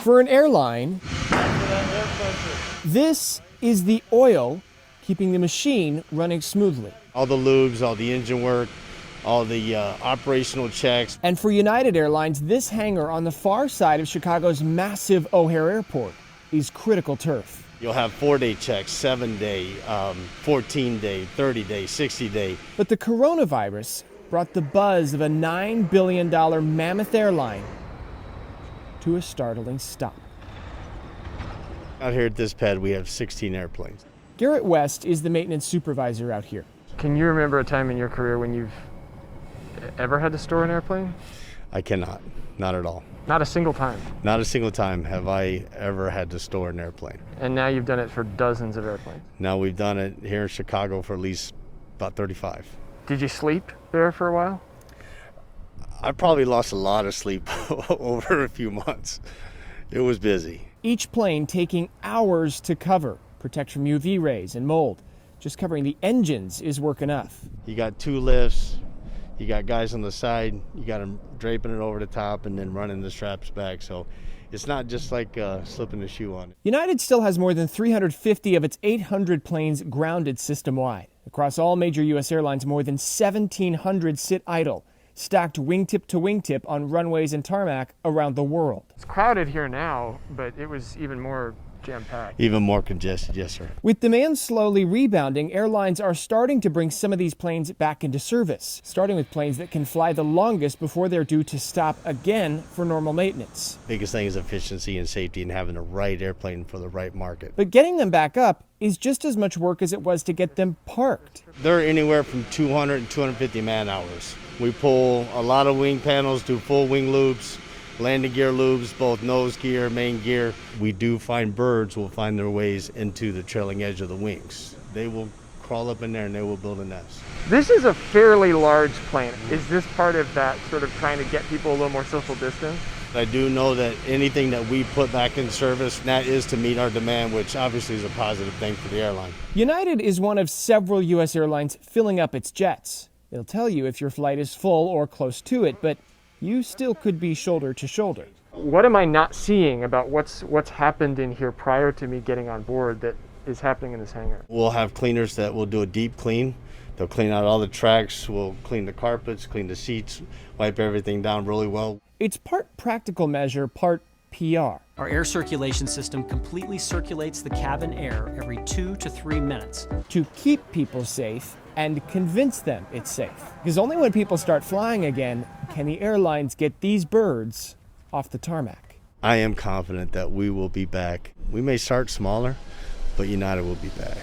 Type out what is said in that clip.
For an airline, this is the oil keeping the machine running smoothly. All the lubes, all the engine work, all the operational checks. And for United Airlines, this hangar on the far side of Chicago's massive O'Hare Airport is critical turf. You'll have 4-day checks, 7-day, 14-day, 30-day, 60-day. But the coronavirus brought the buzz of a $9 billion mammoth airline to a startling stop. Out here at this pad, we have 16 airplanes. Garrett West is the maintenance supervisor out here. Can you remember a time in your career when you've ever had to store an airplane? I cannot, not at all. Not a single time? Not a single time have I ever had to store an airplane. And now you've done it for dozens of airplanes? Now we've done it here in Chicago for at least about 35. Did you sleep there for a while? I probably lost a lot of sleep over a few months. It was busy. Each plane taking hours to cover, protect from UV rays and mold. Just covering the engines is work enough. You got 2 lifts, you got guys on the side, you got them draping it over the top and then running the straps back. So it's not just like slipping a shoe on it. United still has more than 350 of its 800 planes grounded system-wide. Across all major U.S. airlines, more than 1,700 sit idle, stacked wingtip to wingtip on runways and tarmac around the world. It's crowded here now, but it was even more jam-packed. Even more congested, yes, sir. With demand slowly rebounding, airlines are starting to bring some of these planes back into service, starting with planes that can fly the longest before they're due to stop again for normal maintenance. Biggest thing is efficiency and safety and having the right airplane for the right market. But getting them back up is just as much work as it was to get them parked. They're anywhere from 200 and 250 man hours. We pull a lot of wing panels, do full wing loops, landing gear loops, both nose gear, main gear. We do find birds will find their ways into the trailing edge of the wings. They will crawl up in there and they will build a nest. This is a fairly large plane. Is this part of that sort of trying to get people a little more social distance? I do know that anything that we put back in service, that is to meet our demand, which obviously is a positive thing for the airline. United is one of several U.S. airlines filling up its jets. It'll tell you if your flight is full or close to it, but you still could be shoulder to shoulder. What am I not seeing about what's happened in here prior to me getting on board that is happening in this hangar? We'll have cleaners that will do a deep clean. They'll clean out all the tracks, we'll clean the carpets, clean the seats, wipe everything down really well. It's part practical measure, part PR. Our air circulation system completely circulates the cabin air every 2 to 3 minutes. To keep people safe and convince them it's safe. Because only when people start flying again can the airlines get these birds off the tarmac. I am confident that we will be back. We may start smaller, but United will be back.